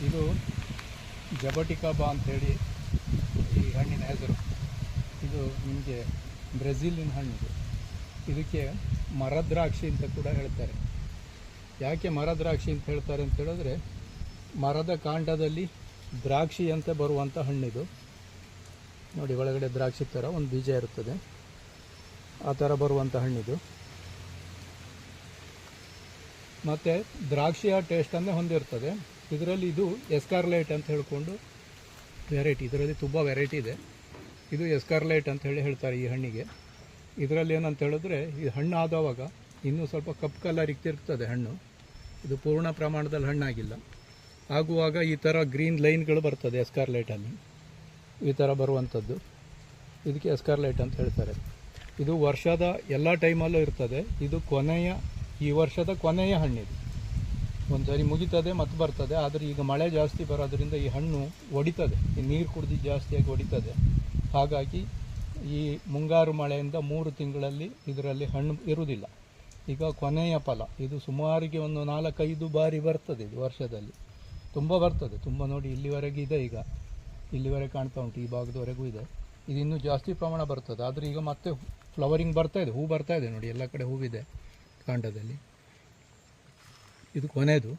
ಇದು ಜಬಟಿಕಾಬಾ ಅಂಥೇಳಿ ಈ ಹಣ್ಣಿನ ಹೆಸರು. ಇದು ನಿಮಗೆ ಬ್ರೆಜಿಲಿನ ಹಣ್ಣಿದು. ಇದಕ್ಕೆ ಮರದ್ರಾಕ್ಷಿ ಅಂತ ಕೂಡ ಹೇಳ್ತಾರೆ. ಯಾಕೆ ಮರದ್ರಾಕ್ಷಿ ಅಂತ ಹೇಳ್ತಾರೆ ಅಂತ ಹೇಳಿದ್ರೆ, ಮರದ ಕಾಂಡದಲ್ಲಿ ದ್ರಾಕ್ಷಿ ಅಂತ ಬರುವಂಥ ಹಣ್ಣಿದು. ನೋಡಿ, ಒಳಗಡೆ ದ್ರಾಕ್ಷಿ ಥರ ಒಂದು ಬೀಜ ಇರುತ್ತದೆ, ಆ ಥರ ಬರುವಂಥ ಹಣ್ಣಿದು. ಮತ್ತು ದ್ರಾಕ್ಷಿಯ ಟೇಸ್ಟನ್ನೇ ಹೊಂದಿರ್ತದೆ. ಇದರಲ್ಲಿ ಇದು ಎಸ್ಕಾರ್ಲೈಟ್ ಅಂತ ಹೇಳ್ಕೊಂಡು ವೆರೈಟಿ, ಇದರಲ್ಲಿ ತುಂಬ ವೆರೈಟಿ ಇದೆ. ಇದು ಎಸ್ಕಾರ್ಲೈಟ್ ಅಂತ ಹೇಳ್ತಾರೆ ಈ ಹಣ್ಣಿಗೆ. ಇದರಲ್ಲಿ ಏನಂತ ಹೇಳಿದ್ರೆ, ಈ ಹಣ್ಣು ಆದವಾಗ ಇನ್ನೂ ಸ್ವಲ್ಪ ಕಪ್ಪು ಕಲರ್ ಇರ್ತಿರ್ತದೆ ಹಣ್ಣು. ಇದು ಪೂರ್ಣ ಪ್ರಮಾಣದಲ್ಲಿ ಹಣ್ಣಾಗಿಲ್ಲ. ಆಗುವಾಗ ಈ ಥರ ಗ್ರೀನ್ ಲೈನ್ಗಳು ಬರ್ತದೆ ಎಸ್ಕಾರ್ಲೈಟಲ್ಲಿ, ಈ ಥರ ಬರುವಂಥದ್ದು. ಇದಕ್ಕೆ ಎಸ್ಕಾರ್ಲೈಟ್ ಅಂತ ಹೇಳ್ತಾರೆ. ಇದು ವರ್ಷದ ಎಲ್ಲ ಟೈಮಲ್ಲೂ ಇರ್ತದೆ. ಇದು ಈ ವರ್ಷದ ಕೊನೆಯ ಹಣ್ಣಿದು. ಒಂದು ಸರಿ ಮುಗಿತದೆ ಮತ್ತು ಬರ್ತದೆ. ಆದರೆ ಈಗ ಮಳೆ ಜಾಸ್ತಿ ಬರೋದ್ರಿಂದ ಈ ಹಣ್ಣು ಒಡಿತದೆ, ಈ ನೀರು ಕುಡಿದು ಜಾಸ್ತಿಯಾಗಿ ಒಡಿತದೆ. ಹಾಗಾಗಿ ಈ ಮುಂಗಾರು ಮಳೆಯಿಂದ 3 ತಿಂಗಳಲ್ಲಿ ಇದರಲ್ಲಿ ಹಣ್ಣು ಇರುವುದಿಲ್ಲ. ಈಗ ಕೊನೆಯ ಫಲ ಇದು. ಸುಮಾರಿಗೆ ಒಂದು 4-5 ಬಾರಿ ಬರ್ತದೆ ಇದು ವರ್ಷದಲ್ಲಿ. ತುಂಬ ಬರ್ತದೆ, ತುಂಬ. ನೋಡಿ, ಇಲ್ಲಿವರೆಗೆ ಇದೆ, ಈಗ ಇಲ್ಲಿವರೆಗೆ ಕಾಣ್ತಾ ಉಂಟು, ಈ ಭಾಗದವರೆಗೂ ಇದೆ. ಇದು ಇನ್ನೂ ಜಾಸ್ತಿ ಪ್ರಮಾಣ ಬರ್ತದೆ. ಆದರೆ ಈಗ ಮತ್ತೆ ಫ್ಲವರಿಂಗ್ ಬರ್ತಾ ಇದೆ, ಹೂ ಬರ್ತಾ ಇದೆ. ನೋಡಿ, ಎಲ್ಲ ಕಡೆ ಹೂವಿದೆ ಕಾಂಡದಲ್ಲಿ. ಇದು ಕೊನೆಯದು.